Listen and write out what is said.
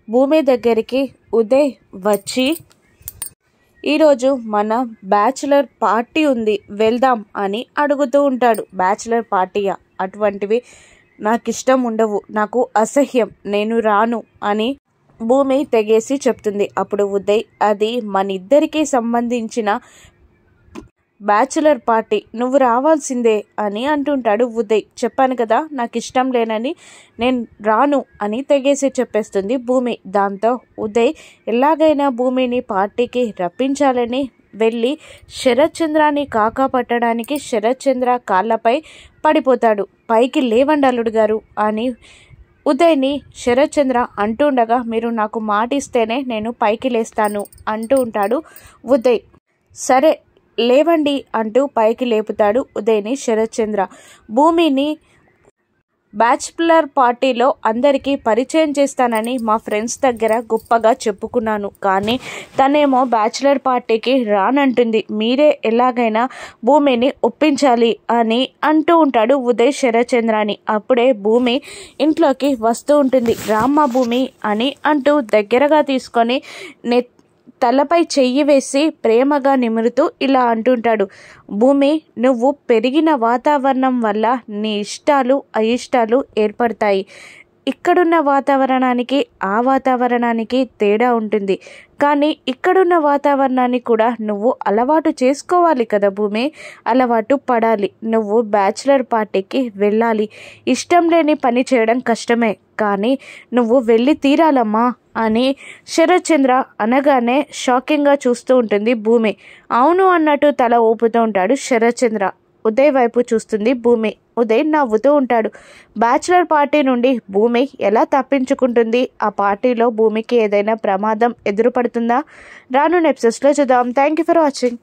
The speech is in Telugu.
భూమి దగ్గరికి ఉదయ్ వచ్చి ఈరోజు మన బ్యాచులర్ పార్టీ ఉంది వెళ్దాం అని అడుగుతూ ఉంటాడు. బ్యాచులర్ పార్టీయా? అటువంటివి నాకు ఇష్టం ఉండవు, నాకు అసహ్యం, నేను రాను అని భూమి తెగేసి చెప్తుంది. అప్పుడు ఉదయ్ అది మన ఇద్దరికీ సంబంధించిన బ్యాచులర్ పార్టీ, నువ్వు రావాల్సిందే అని అంటుంటాడు ఉదయ్. చెప్పాను కదా నాకు ఇష్టం లేనని, నేను రాను అని తెగేసి చెప్పేస్తుంది భూమి. దాంతో ఉదయ్ ఎలాగైనా భూమిని పార్టీకి రప్పించాలని వెళ్ళి శరత్ చంద్రాని కాకా పట్టడానికి శరత్ చంద్ర కాళ్ళపై పడిపోతాడు. పైకి లేవండి అల్లుడు గారు అని ఉదయ్ని శరత్ చంద్ర అంటుండగా, మీరు నాకు మాట ఇస్తేనే నేను పైకి లేస్తాను అంటూ ఉంటాడు ఉదయ్. సరే లేవండి అంటూ పైకి లేపుతాడు ఉదయ్ని శరత్ చంద్ర. భూమిని బ్యాచులర్ పార్టీలో అందరికీ పరిచయం చేస్తానని మా ఫ్రెండ్స్ దగ్గర గొప్పగా చెప్పుకున్నాను, కానీ తనేమో బ్యాచులర్ పార్టీకి రానంటుంది. మీరే ఎలాగైనా భూమిని ఒప్పించాలి అని అంటూ ఉంటాడు ఉదయ్ శరత్ చంద్రాని. అప్పుడే భూమి ఇంట్లోకి వస్తూ ఉంటుంది. రామ్మ భూమి అని అంటూ దగ్గరగా తీసుకొని తలపై చెయ్యి వేసి ప్రేమగా నిమురుతూ ఇలా అంటుంటాడు. భూమి, నువ్వు పెరిగిన వాతావరణం వల్ల నీ ఇష్టాలు అయిష్టాలు ఏర్పడతాయి. ఇక్కడున్న వాతావరణానికి ఆ వాతావరణానికి తేడా ఉంటుంది, కానీ ఇక్కడున్న వాతావరణాన్ని కూడా నువ్వు అలవాటు చేసుకోవాలి కదా భూమి, అలవాటు పడాలి. నువ్వు బ్యాచులర్ పార్టీకి వెళ్ళాలి. ఇష్టం లేని పని చేయడం కష్టమే, కానీ నువ్వు వెళ్ళి తీరాలమ్మా అని శరత్ చంద్ర అనగానే షాకింగ్గా చూస్తూ ఉంటుంది భూమి. అవును అన్నట్టు తల ఊపుతూ ఉంటాడు శరత్ చంద్ర. ఉదయ్ వైపు చూస్తుంది భూమి. ఉదయ్ నవ్వుతూ ఉంటాడు. బ్యాచులర్ పార్టీ నుండి భూమి ఎలా తప్పించుకుంటుంది? ఆ పార్టీలో భూమికి ఏదైనా ప్రమాదం ఎదురుపడుతుందా? రాను ఎపిసోడ్స్లో చూద్దాం. Thank you for watching.